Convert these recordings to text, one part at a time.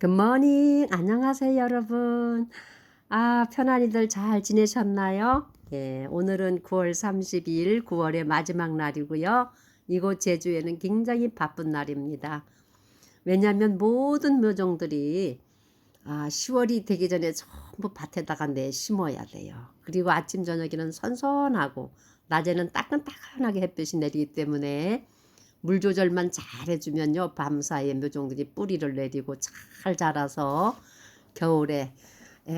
굿모닝. 안녕하세요, 여러분. 편안히들 잘 지내셨나요? 예, 오늘은 9월 32일, 9월의 마지막 날이고요. 이곳 제주에는 굉장히 바쁜 날입니다. 왜냐하면 모든 묘종들이 10월이 되기 전에 전부 밭에다가 심어야 돼요. 그리고 아침 저녁에는 선선하고 낮에는 따끈따끈하게 햇볕이 내리기 때문에 물 조절만 잘 해주면요, 밤사이에 묘종들이 뿌리를 내리고 잘 자라서 겨울에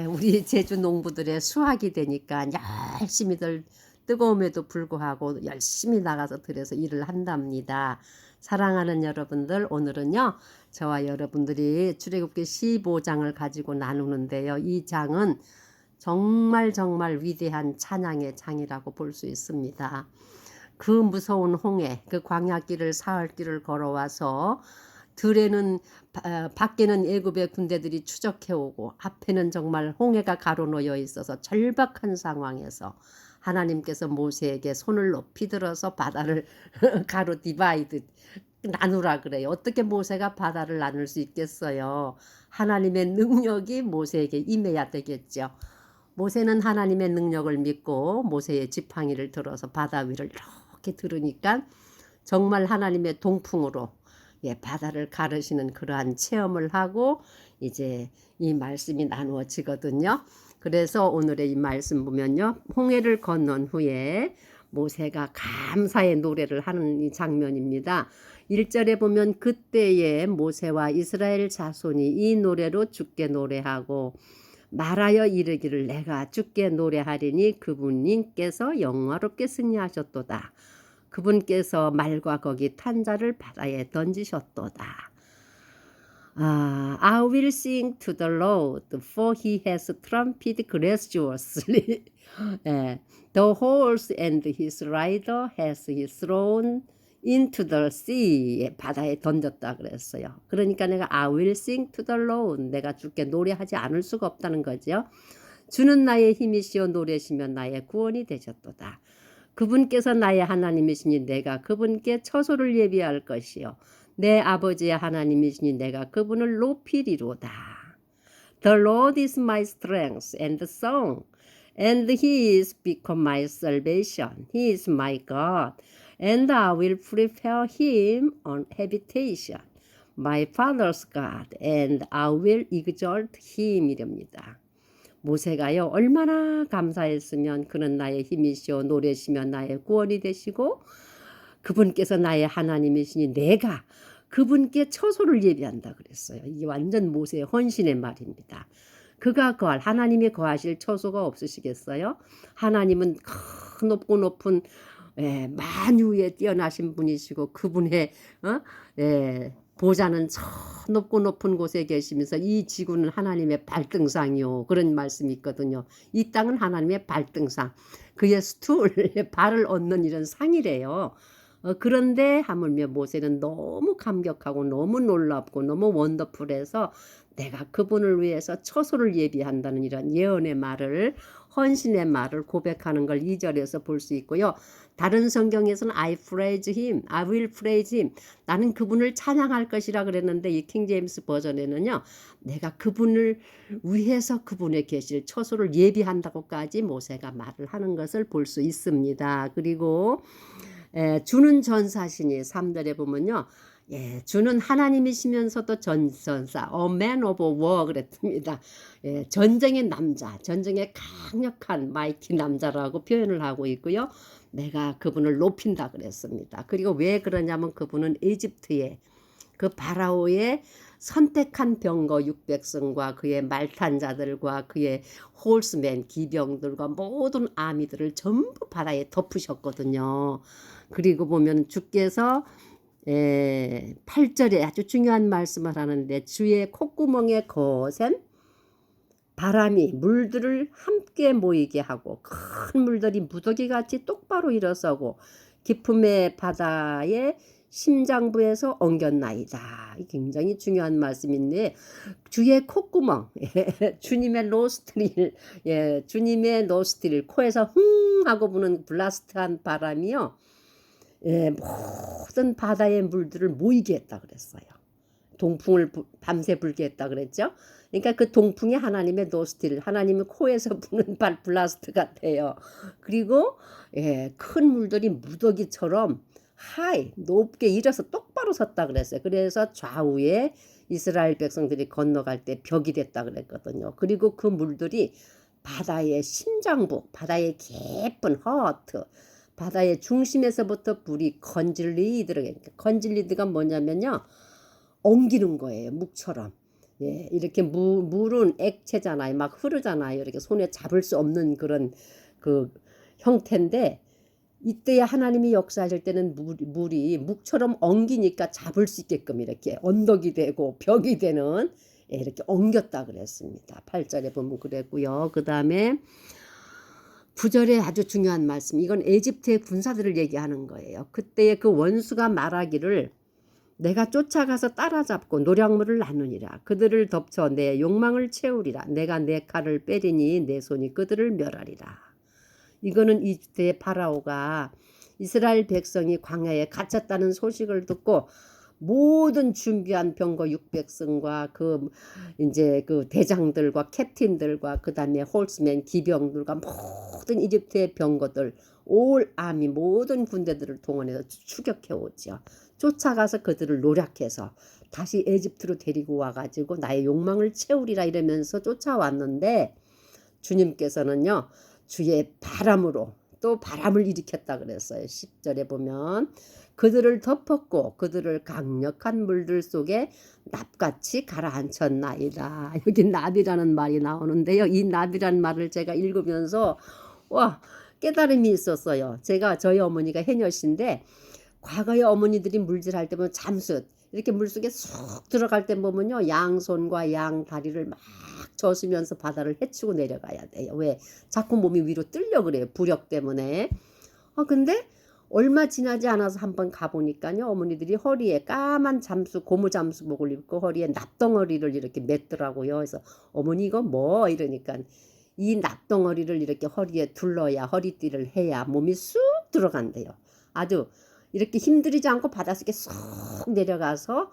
우리 제주 농부들의 수확이 되니까 열심히들 뜨거움에도 불구하고 열심히 나가서 들여서 일을 한답니다. 사랑하는 여러분들, 오늘은요 저와 여러분들이 출애굽기 15장을 가지고 나누는데요, 이 장은 정말 정말 위대한 찬양의 장이라고 볼 수 있습니다. 그 무서운 홍해, 그 광야길을 사흘길을 걸어와서 들에는 밖에는 애굽의 군대들이 추적해 오고 앞에는 정말 홍해가 가로놓여 있어서 절박한 상황에서 하나님께서 모세에게 손을 높이 들어서 바다를 가로 디바이드 나누라 그래요. 어떻게 모세가 바다를 나눌 수 있겠어요? 하나님의 능력이 모세에게 임해야 되겠죠. 모세는 하나님의 능력을 믿고 모세의 지팡이를 들어서 바다 위를 이렇게 들으니까 정말 하나님의 동풍으로 바다를 가르시는 그러한 체험을 하고 이제 이 말씀이 나누어지거든요. 그래서 오늘의 이 말씀 보면요, 홍해를 건넌 후에 모세가 감사의 노래를 하는 이 장면입니다. 1절에 보면 그때에 모세와 이스라엘 자손이 이 노래로 주께 노래하고 말하여 이르기를 내가 주께 노래하리니 그분님께서 영화롭게 승리하셨도다. 그분께서 말과 거기 탄 자를 바다에 던지셨도다. I will sing to the Lord, for he has trumpeted graciously. The horse and his rider has he thrown into the sea. 바다에 던졌다 그랬어요. 그러니까 내가 I will sing to the Lord, 내가 주께 노래하지 않을 수가 없다는 거죠. 주는 나의 힘이시오, 노래시면 나의 구원이 되셨도다. 그분께서 나의 하나님이시니 내가 그분께 처소를 예비할 것이요 내 아버지의 하나님이시니 내가 그분을 높이리로다. The Lord is my strength and song, and he is become my salvation. He is my God, and I will prepare him an habitation. My father's God, and I will exalt him. 이랍니다. 모세가요 얼마나 감사했으면 그는 나의 힘이시오, 노래시며 나의 구원이 되시고 그분께서 나의 하나님이시니 내가 그분께 처소를 예비한다 그랬어요. 이게 완전 모세의 헌신의 말입니다. 그가 거할, 하나님이 거하실 처소가 없으시겠어요? 하나님은 높고 높은 만유에 뛰어나신 분이시고 그분의 보좌는 저 높고 높은 곳에 계시면서 이 지구는 하나님의 발등상이요, 그런 말씀이 있거든요. 이 땅은 하나님의 발등상, 그의 스툴, 발을 얻는 이런 상이래요. 그런데 하물며 모세는 너무 감격하고 너무 놀랍고 너무 원더풀해서 내가 그분을 위해서 처소를 예비한다는 이런 예언의 말을, 헌신의 말을 고백하는 걸 2절에서 볼 수 있고요. 다른 성경에서는 I praise him, I will praise him, 나는 그분을 찬양할 것이라 그랬는데 이 킹제임스 버전에는요, 내가 그분을 위해서 그분에 계실 처소를 예비한다고까지 모세가 말을 하는 것을 볼 수 있습니다. 그리고 주는 전사시니 3절에 보면요, 주는 하나님이시면서도 전사, a man of war 그랬습니다. 전쟁의 남자, 전쟁의 강력한 마이티 남자라고 표현을 하고 있고요. 내가 그분을 높인다 그랬습니다. 그리고 왜 그러냐면 그분은 이집트의 그 바라오의 선택한 병거 600성과 그의 말탄자들과 그의 홀스맨 기병들과 모든 아미들을 전부 바다에 덮으셨거든요. 그리고 보면 주께서 8절에 아주 중요한 말씀을 하는데 주의 콧구멍에 거센 바람이 물들을 함께 모이게 하고 큰 물들이 무더기같이 똑바로 일어서고 깊음의 바다의 심장부에서 엉겼나이다. 굉장히 중요한 말씀인데 주의 콧구멍, 주님의 노스트릴, 주님의 노스트릴, 코에서 흥 하고 부는 블라스트한 바람이요, 모든 바다의 물들을 모이게 했다 그랬어요. 동풍을 밤새 불게 했다 그랬죠. 그러니까 그 동풍이 하나님의 노스틸, 하나님의 코에서 부는 블라스트 같아요. 그리고 큰 물들이 무더기처럼 높게 일어서 똑바로 섰다 그랬어요. 그래서 좌우에 이스라엘 백성들이 건너갈 때 벽이 됐다 그랬거든요. 그리고 그 물들이 바다의 심장부, 바다의 깊은 허트, 바다의 중심에서부터 불이 건질리드가 뭐냐면요, 엉기는 거예요. 묵처럼. 이렇게 물은 액체잖아요. 막 흐르잖아요. 이렇게 손에 잡을 수 없는 그런 그 형태인데, 이때 하나님이 역사하실 때는 물이 묵처럼 엉기니까 잡을 수 있게끔 이렇게 언덕이 되고 벽이 되는, 이렇게 엉겼다 그랬습니다. 8절에 보면 그랬고요. 그 다음에 9절에 아주 중요한 말씀. 이건 에집트의 군사들을 얘기하는 거예요. 그때의 그 원수가 말하기를 내가 쫓아가서 따라잡고 노략물을 나누니라. 그들을 덮쳐 내 욕망을 채우리라. 내가 내 칼을 빼리니 내 손이 그들을 멸하리라. 이거는 이집트의 파라오가 이스라엘 백성이 광야에 갇혔다는 소식을 듣고 모든 준비한 병거 600승과 이제 그 대장들과 캡틴들과 그 다음에 홀스맨 기병들과 모든 이집트의 병거들 올 아미 모든 군대들을 동원해서 추격해 오죠. 쫓아가서 그들을 노략해서 다시 에집트로 데리고 와가지고 나의 욕망을 채우리라 이러면서 쫓아왔는데, 주님께서는요 주의 바람으로 또 바람을 일으켰다 그랬어요. 10절에 보면 그들을 덮었고 그들을 강력한 물들 속에 납같이 가라앉혔나이다. 여기 납이라는 말이 나오는데요. 이 납이라는 말을 제가 읽으면서 와, 깨달음이 있었어요. 저희 어머니가 해녀신데 과거에 어머니들이 물질할 때 보면 잠수 이렇게 물속에 쑥 들어갈 때 보면요, 양손과 양다리를 막 젖으면서 바다를 헤치고 내려가야 돼요. 왜? 자꾸 몸이 위로 뜨려 그래요. 부력 때문에. 근데 얼마 지나지 않아서 한번 가보니까요, 어머니들이 허리에 까만 고무 잠수복을 입고 허리에 납덩어리를 이렇게 맸더라고요. 그래서 어머니 이거 뭐? 이러니까 이 납덩어리를 이렇게 허리에 둘러야, 허리띠를 해야 몸이 쑥 들어간대요. 아주 이렇게 힘들이지 않고 바닷속에 쏙 내려가서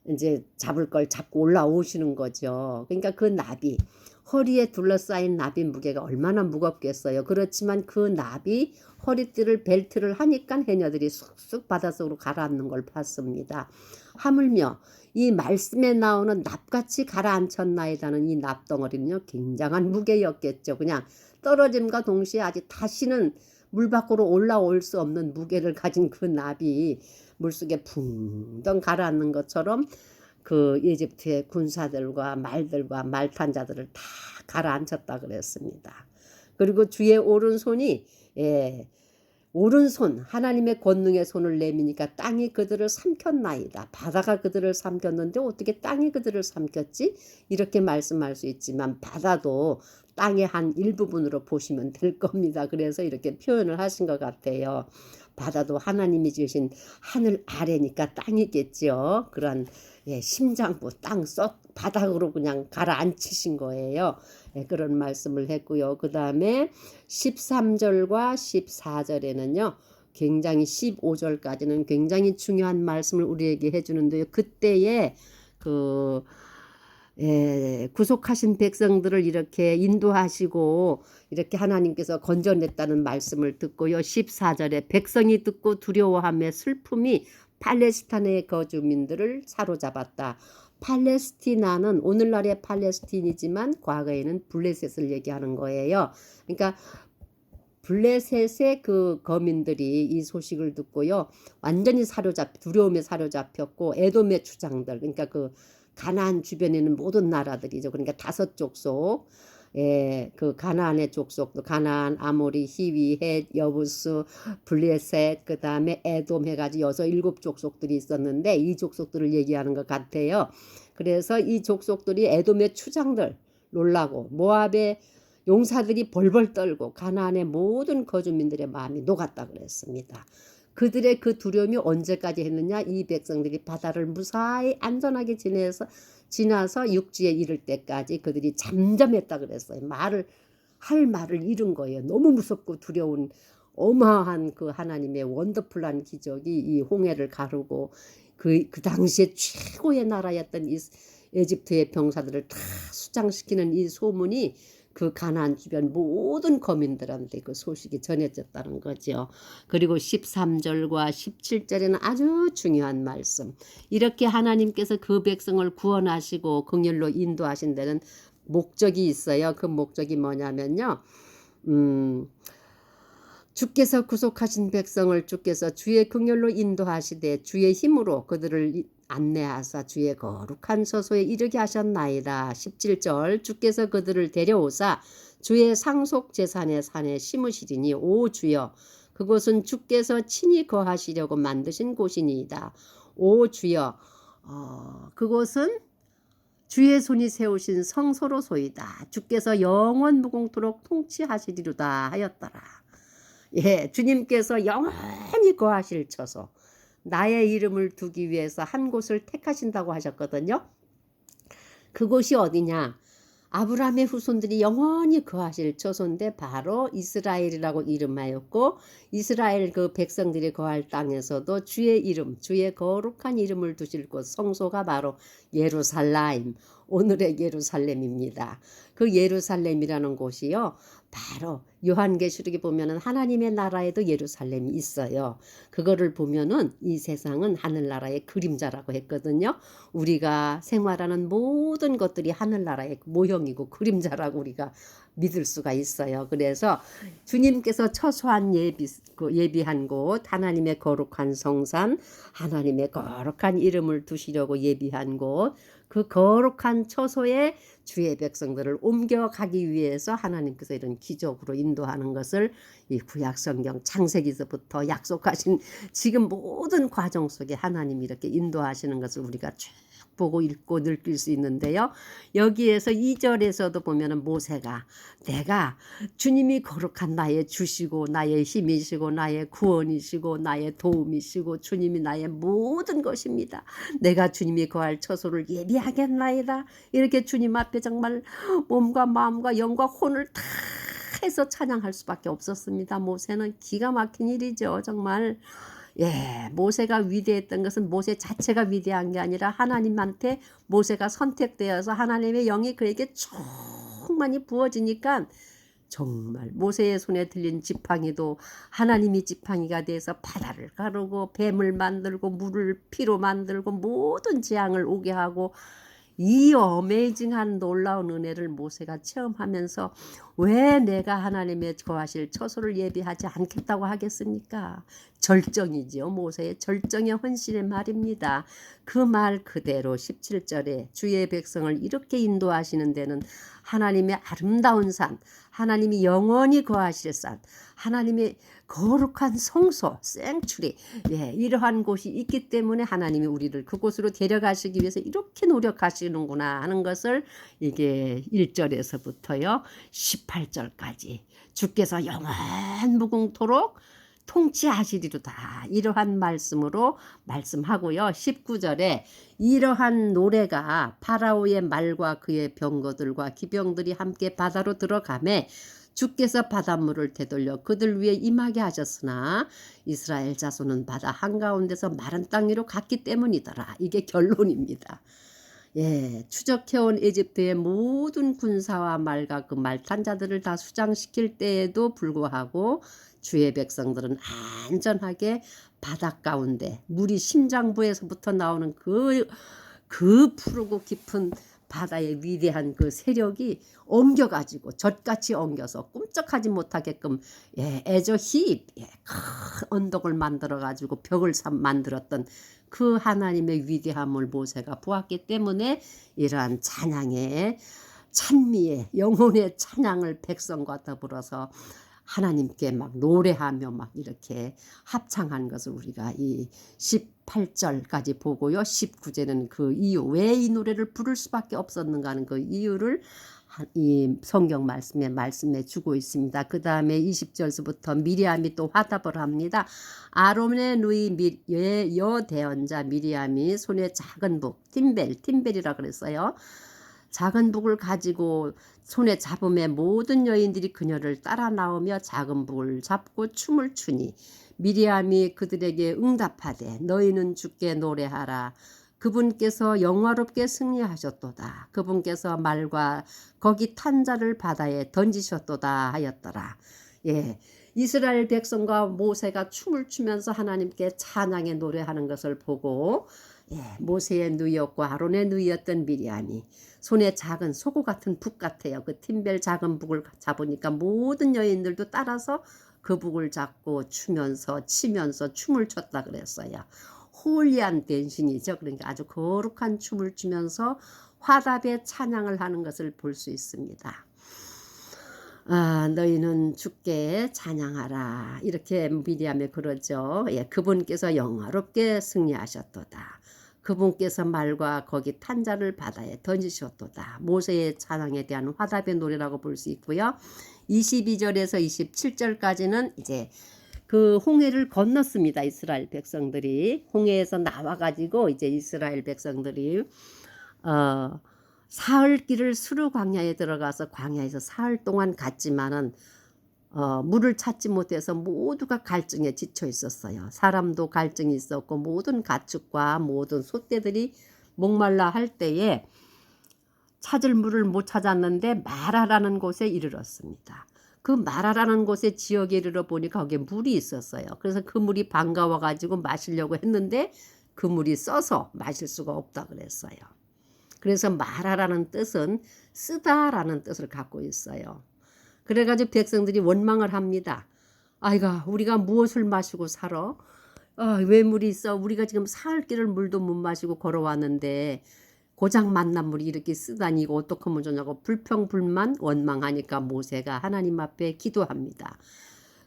이제 잡을 걸 잡고 올라오시는 거죠. 그러니까 그 나비, 허리에 둘러싸인 나비 무게가 얼마나 무겁겠어요. 그렇지만 그 나비 허리띠를 벨트를 하니까 해녀들이 쑥쑥 바닷속으로 가라앉는 걸 봤습니다. 하물며 이 말씀에 나오는 납같이 가라앉혔나이다는 이 납덩어리는요, 굉장한 무게였겠죠. 그냥 떨어짐과 동시에 아직 다시는 물 밖으로 올라올 수 없는 무게를 가진 그 납이 물속에 붕덩 가라앉는 것처럼 그 이집트의 군사들과 말들과 말탄자들을 다 가라앉혔다 그랬습니다. 그리고 주의 오른손이 오른손 하나님의 권능의 손을 내미니까 땅이 그들을 삼켰나이다. 바다가 그들을 삼켰는데 어떻게 땅이 그들을 삼켰지? 이렇게 말씀할 수 있지만 바다도 땅의 한 일부분으로 보시면 될 겁니다. 그래서 이렇게 표현을 하신 것 같아요. 바다도 하나님이 지으신 하늘 아래니까 땅이겠죠. 그런 심장부 땅 썩 바닥으로 그냥 가라앉히신 거예요. 그런 말씀을 했고요. 그 다음에 13절과 14절에는요. 굉장히 15절까지는 굉장히 중요한 말씀을 우리에게 해주는데요. 그때에 구속하신 백성들을 이렇게 인도하시고 이렇게 하나님께서 건져냈다는 말씀을 듣고요. 14절에 백성이 듣고 두려워하며 슬픔이 팔레스타인의 거주민들을 사로잡았다. 팔레스티나는 오늘날의 팔레스틴이지만 과거에는 블레셋을 얘기하는 거예요. 그러니까 블레셋의 그 거민들이 이 소식을 듣고요. 완전히 두려움에 사로잡혔고 에돔의 주장들, 그러니까 그 가나안 주변에 있는 모든 나라들이죠. 그러니까 5 족속, 그 가나안의 족속도 가나안, 아모리, 히위, 헷, 여부스, 블레셋, 그 다음에 에돔 해가지고 6, 7 족속들이 있었는데 이 족속들을 얘기하는 것 같아요. 그래서 이 족속들이 에돔의 추장들 놀라고 모압의 용사들이 벌벌 떨고 가나안의 모든 거주민들의 마음이 녹았다 그랬습니다. 그들의 그 두려움이 언제까지 했느냐? 이 백성들이 바다를 무사히 안전하게 지나서 육지에 이를 때까지 그들이 잠잠했다 그랬어요. 할 말을 잃은 거예요. 너무 무섭고 두려운 어마어마한 그 하나님의 원더풀한 기적이 이 홍해를 가르고 그 당시에 최고의 나라였던 이 에집트의 병사들을 다 수장시키는 이 소문이 그 가나안 주변 모든 거민들한테 그 소식이 전해졌다는 거죠. 그리고 13절과 17절에는 아주 중요한 말씀. 이렇게 하나님께서 그 백성을 구원하시고 긍휼로 인도하신 데는 목적이 있어요. 그 목적이 뭐냐면요. 주께서 구속하신 백성을 주께서 주의 긍휼로 인도하시되 주의 힘으로 그들을 안내하사 주의 거룩한 처소에 이르게 하셨나이다. 17절 주께서 그들을 데려오사 주의 상속 제산의 산에 심으시리니 오 주여 그곳은 주께서 친히 거하시려고 만드신 곳이니이다. 오 주여 그곳은 주의 손이 세우신 성소로소이다. 주께서 영원 무궁토록 통치하시리로다 하였더라. 예, 주님께서 영원히 거하실 처소, 나의 이름을 두기 위해서 한 곳을 택하신다고 하셨거든요. 그곳이 어디냐? 아브라함의 후손들이 영원히 거하실 처소인데 바로 이스라엘이라고 이름하였고 이스라엘 그 백성들이 거할 땅에서도 주의 이름, 주의 거룩한 이름을 두실 곳 성소가 바로 예루살렘, 오늘의 예루살렘입니다. 그 예루살렘이라는 곳이요. 바로 요한계시록에 보면은 하나님의 나라에도 예루살렘이 있어요. 그거를 보면은 이 세상은 하늘나라의 그림자라고 했거든요. 우리가 생활하는 모든 것들이 하늘나라의 모형이고 그림자라고 우리가 믿을 수가 있어요. 그래서 주님께서 처소한 예비한 곳, 하나님의 거룩한 성산, 하나님의 거룩한 이름을 두시려고 예비한 곳, 그 거룩한 처소에 주의 백성들을 옮겨가기 위해서 하나님께서 이런 기적으로 인도하는 것을 이 구약성경 창세기서부터 약속하신 지금 모든 과정 속에 하나님이 이렇게 인도하시는 것을 우리가 쭉 보고 읽고 느낄 수 있는데요. 여기에서 2절에서도 보면은 모세가 내가 주님이 거룩한 나의 주시고 나의 힘이시고 나의 구원이시고 나의 도움이시고 주님이 나의 모든 것입니다. 내가 주님이 거할 처소를 예비하겠나이다. 이렇게 주님 앞에 정말 몸과 마음과 영과 혼을 다 해서 찬양할 수밖에 없었습니다. 모세는 기가 막힌 일이죠. 정말. 예, 모세가 위대했던 것은 모세 자체가 위대한 게 아니라 하나님한테 모세가 선택되어서 하나님의 영이 그에게 충만히 부어지니까 정말 모세의 손에 들린 지팡이도 하나님이 지팡이가 돼서 바다를 가르고 뱀을 만들고 물을 피로 만들고 모든 재앙을 오게 하고 이 어메이징한 놀라운 은혜를 모세가 체험하면서 왜 내가 하나님의 거하실 처소를 예비하지 않겠다고 하겠습니까? 절정이지요. 모세의 절정의 헌신의 말입니다. 그 말 그대로 17절에 주의 백성을 이렇게 인도하시는 데는 하나님의 아름다운 산, 하나님이 영원히 거하실 산, 하나님의 거룩한 성소, 생추리, 예, 이러한 곳이 있기 때문에 하나님이 우리를 그곳으로 데려가시기 위해서 이렇게 노력하시는구나 하는 것을 이게 1절에서부터요 18절까지 주께서 영원 무궁토록 통치하시리로다 이러한 말씀으로 말씀하고요. 19절에 이러한 노래가 파라오의 말과 그의 병거들과 기병들이 함께 바다로 들어가매 주께서 바닷물을 되돌려 그들 위에 임하게 하셨으나 이스라엘 자손은 바다 한가운데서 마른 땅 위로 갔기 때문이더라. 이게 결론입니다. 예, 추적해온 에집트의 모든 군사와 말과 그 말탄자들을 다 수장시킬 때에도 불구하고 주의 백성들은 안전하게 바닷가운데 물이 심장부에서부터 나오는 그 푸르고 깊은 바다의 위대한 그 세력이 엉겨가지고 젖같이 엉겨서 꿈쩍하지 못하게끔 애저 힙 큰 언덕을 만들어가지고 벽을 만들었던 그 하나님의 위대함을 모세가 보았기 때문에 이러한 찬양의 찬미의 영혼의 찬양을 백성과 더불어서 하나님께 막 노래하며 막 이렇게 합창한 것을 우리가 이 18절까지 보고요. 19절은 그 이유, 왜 이 노래를 부를 수밖에 없었는가 하는 그 이유를 이 성경 말씀에 주고 있습니다. 그 다음에 20절부터 미리암이 또 화답을 합니다. 아론의 누이 여대언자 미리암이 손에 작은 북, 팀벨이라 그랬어요. 작은 북을 가지고 손에 잡음에 모든 여인들이 그녀를 따라 나오며 작은 북을 잡고 춤을 추니 미리암이 그들에게 응답하되 너희는 주께 노래하라. 그분께서 영화롭게 승리하셨도다. 그분께서 말과 거기 탄 자를 바다에 던지셨도다 하였더라. 예, 이스라엘 백성과 모세가 춤을 추면서 하나님께 찬양의 노래하는 것을 보고 모세의 누이였고 아론의 누이였던 미리암이 손에 작은 소고 같은 북 같아요. 그 팀벨 작은 북을 잡으니까 모든 여인들도 따라서 그 북을 잡고 추면서 치면서 춤을 췄다 그랬어요. 홀리한 댄싱이죠. 그러니까 아주 거룩한 춤을 추면서 화답의 찬양을 하는 것을 볼 수 있습니다. 너희는 주께 찬양하라. 이렇게 미리암에 그러죠. 예, 그분께서 영화롭게 승리하셨도다. 그분께서 말과 거기 탄 자를 바다에 던지셨도다. 모세의 찬양에 대한 화답의 노래라고 볼 수 있고요. 22절에서 27절까지는 이제 그 홍해를 건넜습니다. 이스라엘 백성들이 홍해에서 나와가지고 이제 이스라엘 백성들이 사흘 길을 수르 광야에 들어가서 광야에서 사흘 동안 갔지만은 물을 찾지 못해서 모두가 갈증에 지쳐 있었어요. 사람도 갈증이 있었고 모든 가축과 모든 소떼들이 목말라 할 때에 찾을 물을 못 찾았는데 마라라는 곳에 이르렀습니다. 그 마라라는 곳에 지역에 이르러 보니까 거기에 물이 있었어요. 그래서 그 물이 반가워 가지고 마시려고 했는데 그 물이 써서 마실 수가 없다 그랬어요. 그래서 마라라는 뜻은 쓰다라는 뜻을 갖고 있어요. 그래가지고 백성들이 원망을 합니다. 아이가 우리가 무엇을 마시고 살아? 왜 물이 있어? 우리가 지금 사흘 길을 물도 못 마시고 걸어왔는데 고장 만난 물이 이렇게 쓰다니 이거 어떡하면 좋냐고 불평불만 원망하니까 모세가 하나님 앞에 기도합니다.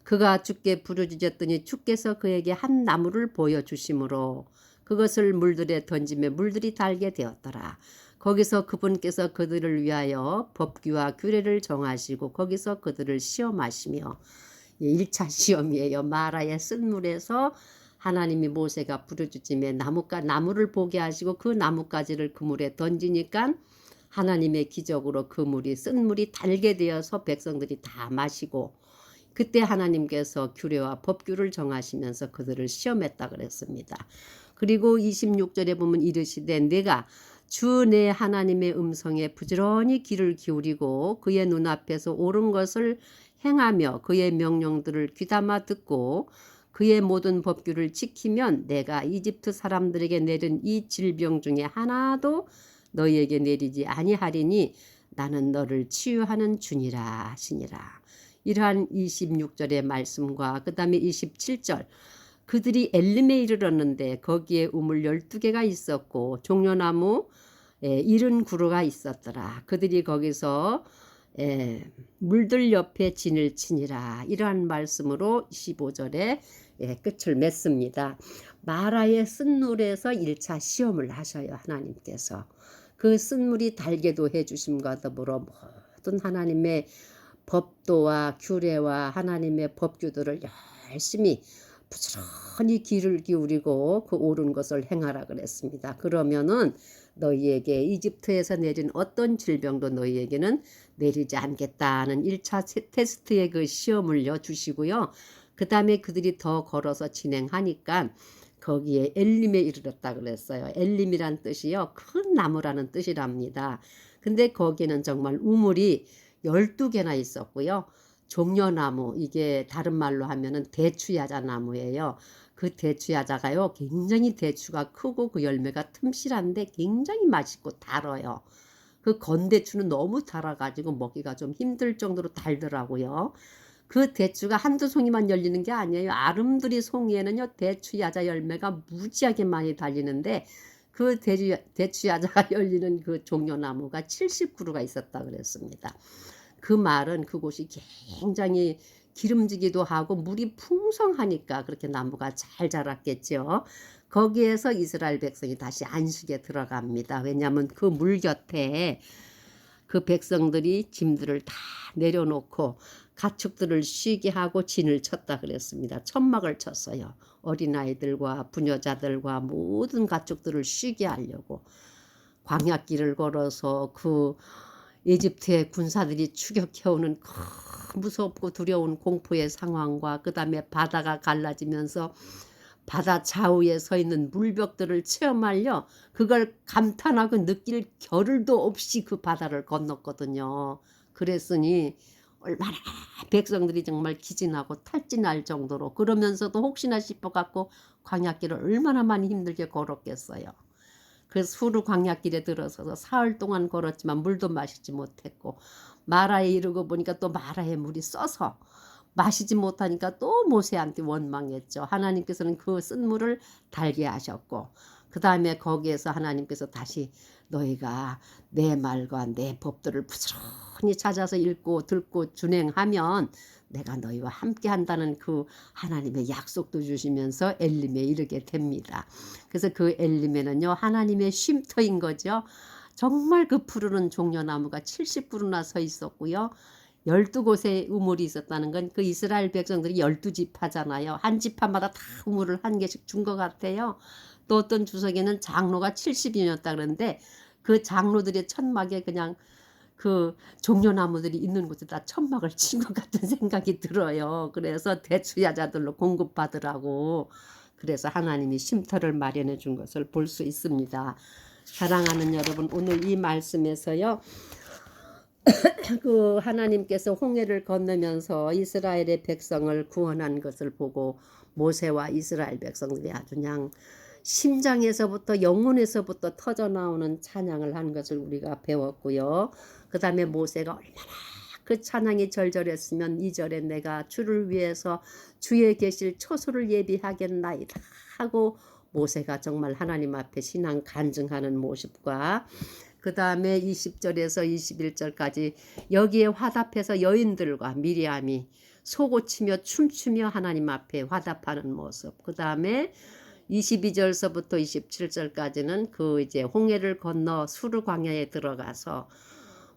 그가 주께 부르짖었더니 주께서 그에게 한 나무를 보여주심으로 그것을 물들에 던지며 물들이 달게 되었더라. 거기서 그분께서 그들을 위하여 법규와 규례를 정하시고 거기서 그들을 시험하시며 1차 시험이에요. 마라의 쓴물에서 하나님이 모세가 부르짖음에 나무를 보게 하시고 그 나뭇가지를 그 물에 던지니까 하나님의 기적으로 그 물이 쓴물이 달게 되어서 백성들이 다 마시고 그때 하나님께서 규례와 법규를 정하시면서 그들을 시험했다 그랬습니다. 그리고 26절에 보면 이르시되 내가 주 내 하나님의 음성에 부지런히 귀를 기울이고 그의 눈앞에서 옳은 것을 행하며 그의 명령들을 귀담아 듣고 그의 모든 법규를 지키면 내가 이집트 사람들에게 내린 이 질병 중에 하나도 너희에게 내리지 아니하리니 나는 너를 치유하는 주니라 하시니라. 이러한 26절의 말씀과 그 다음에 27절 그들이 엘림에 이르렀는데 거기에 우물 12개가 있었고 종려나무 70그루가 있었더라. 그들이 거기서 물들 옆에 진을 치니라. 이러한 말씀으로 25절에 끝을 맺습니다. 마라의 쓴물에서 1차 시험을 하셔요. 하나님께서. 그 쓴물이 달게도 해주심과 더불어 모든 하나님의 법도와 규례와 하나님의 법규들을 열심히 부지런히 귀를 기울이고 그 옳은 것을 행하라 그랬습니다. 그러면은 너희에게 이집트에서 내린 어떤 질병도 너희에게는 내리지 않겠다는 1차 테스트의 그 시험을 주시고요. 그 다음에 그들이 더 걸어서 진행하니까 거기에 엘림에 이르렀다 그랬어요. 엘림이란 뜻이요. 큰 나무라는 뜻이랍니다. 근데 거기는 정말 우물이 12개나 있었고요. 종려나무, 이게 다른 말로 하면은 대추야자나무예요. 그 대추야자가요, 굉장히 대추가 크고 그 열매가 틈실한데 굉장히 맛있고 달아요. 그 건대추는 너무 달아가지고 먹기가 좀 힘들 정도로 달더라고요. 그 대추가 한두 송이만 열리는 게 아니에요. 아름드리 송이에는요, 대추야자 열매가 무지하게 많이 달리는데 그 대추야자가 열리는 그 종려나무가 70그루가 있었다 그랬습니다. 그 말은 그곳이 굉장히 기름지기도 하고 물이 풍성하니까 그렇게 나무가 잘 자랐겠죠. 거기에서 이스라엘 백성이 다시 안식에 들어갑니다. 왜냐하면 그 물 곁에 그 백성들이 짐들을 다 내려놓고 가축들을 쉬게 하고 진을 쳤다 그랬습니다. 천막을 쳤어요. 어린아이들과 부녀자들과 모든 가축들을 쉬게 하려고. 광야길을 걸어서 그 이집트의 군사들이 추격해오는 그 무섭고 두려운 공포의 상황과 그 다음에 바다가 갈라지면서 바다 좌우에 서 있는 물벽들을 체험하려 그걸 감탄하고 느낄 겨를도 없이 그 바다를 건넜거든요. 그랬으니 얼마나 백성들이 정말 기진하고 탈진할 정도로, 그러면서도 혹시나 싶어갖고 광야길을 얼마나 많이 힘들게 걸었겠어요. 그 수르 광야길에 들어서서 사흘 동안 걸었지만 물도 마시지 못했고, 마라에 이르고 보니까 또 마라의 물이 써서 마시지 못하니까 또 모세한테 원망했죠. 하나님께서는 그 쓴 물을 달게 하셨고, 그 다음에 거기에서 하나님께서 다시 너희가 내 말과 내 법들을 부지런히 찾아서 읽고 듣고 준행하면 내가 너희와 함께 한다는 그 하나님의 약속도 주시면서 엘림에 이르게 됩니다. 그래서 그 엘림에는요, 하나님의 쉼터인 거죠. 정말 그 푸르른 종려나무가 70그루나 서 있었고요. 12곳에 우물이 있었다는 건 그 이스라엘 백성들이 12지파잖아요. 한 지파마다 다 우물을 한 개씩 준 것 같아요. 또 어떤 주석에는 장로가 70이었다 그러는데 그 장로들의 천막에 그냥 그 종려나무들이 있는 곳에다 천막을 친 것 같은 생각이 들어요. 그래서 대추야자들로 공급받으라고, 그래서 하나님이 쉼터를 마련해 준 것을 볼 수 있습니다. 사랑하는 여러분, 오늘 이 말씀에서요, 그 하나님께서 홍해를 건너면서 이스라엘의 백성을 구원한 것을 보고 모세와 이스라엘 백성들이 아주 그냥 심장에서부터 영혼에서부터 터져나오는 찬양을 한 것을 우리가 배웠고요. 그 다음에 모세가 얼마나 그 찬양이 절절했으면 2절에 내가 주를 위해서 주에 계실 처소를 예비하겠나이다 하고 모세가 정말 하나님 앞에 신앙 간증하는 모습과, 그 다음에 20절에서 21절까지 여기에 화답해서 여인들과 미리암이 소고치며 춤추며 하나님 앞에 화답하는 모습, 그 다음에 22절서부터 27절까지는 그 이제 홍해를 건너 수르 광야에 들어가서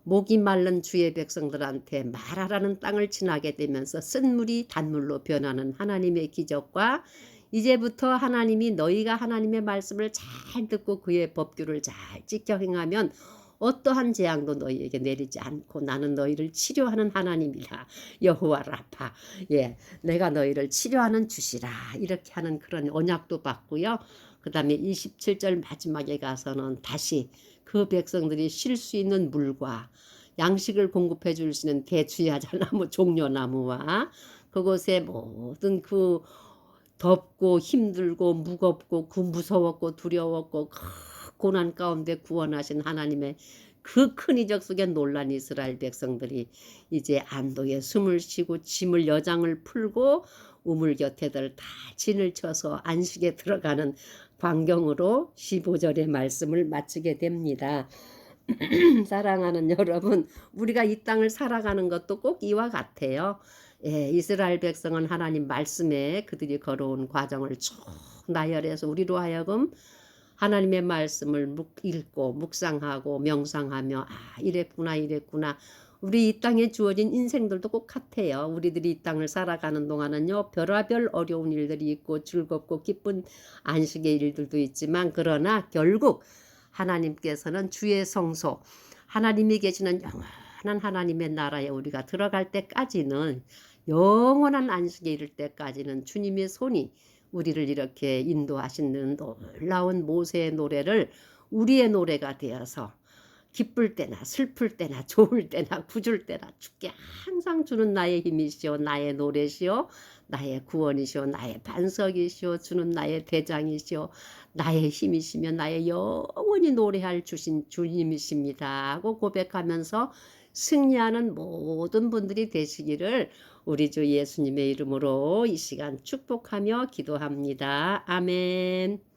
목이 마른 주의 백성들한테 마라라는 땅을 지나게 되면서 쓴 물이 단물로 변하는 하나님의 기적과, 이제부터 하나님이 너희가 하나님의 말씀을 잘 듣고 그의 법규를 잘 지켜 행하면 어떠한 재앙도 너희에게 내리지 않고 나는 너희를 치료하는 하나님이라 여호와 라파, 예, 내가 너희를 치료하는 주시라, 이렇게 하는 그런 언약도 받고요. 그 다음에 27절 마지막에 가서는 다시 그 백성들이 쉴 수 있는 물과 양식을 공급해 줄 수 있는 대추야자나무 종려나무와 그곳에 모든 그 덥고 힘들고 무겁고 그 무서웠고 두려웠고 그 고난 가운데 구원하신 하나님의 그 큰 이적 속에 놀란 이스라엘 백성들이 이제 안도의 숨을 쉬고 짐을 여장을 풀고 우물 곁에들 다 진을 쳐서 안식에 들어가는 광경으로 15절의 말씀을 마치게 됩니다. 사랑하는 여러분, 우리가 이 땅을 살아가는 것도 꼭 이와 같아요. 예, 이스라엘 백성은 하나님 말씀에 그들이 걸어온 과정을 쭉 나열해서 우리로 하여금 하나님의 말씀을 읽고 묵상하고 명상하며 아, 이랬구나 이랬구나. 우리 이 땅에 주어진 인생들도 꼭 같아요. 우리들이 이 땅을 살아가는 동안은요, 별하별 어려운 일들이 있고 즐겁고 기쁜 안식의 일들도 있지만, 그러나 결국 하나님께서는 주의 성소, 하나님이 계시는 영원한 하나님의 나라에 우리가 들어갈 때까지는, 영원한 안식에 이를 때까지는 주님의 손이 우리를 이렇게 인도하시는 놀라운 모세의 노래를 우리의 노래가 되어서 기쁠 때나 슬플 때나 좋을 때나 구줄 때나 주께 항상 주는 나의 힘이시오, 나의 노래시오, 나의 구원이시오, 나의 반석이시오, 주는 나의 대장이시오, 나의 힘이시며 나의 영원히 노래할 주신 주님이십니다 하고 고백하면서 승리하는 모든 분들이 되시기를 우리 주 예수님의 이름으로 이 시간 축복하며 기도합니다. 아멘.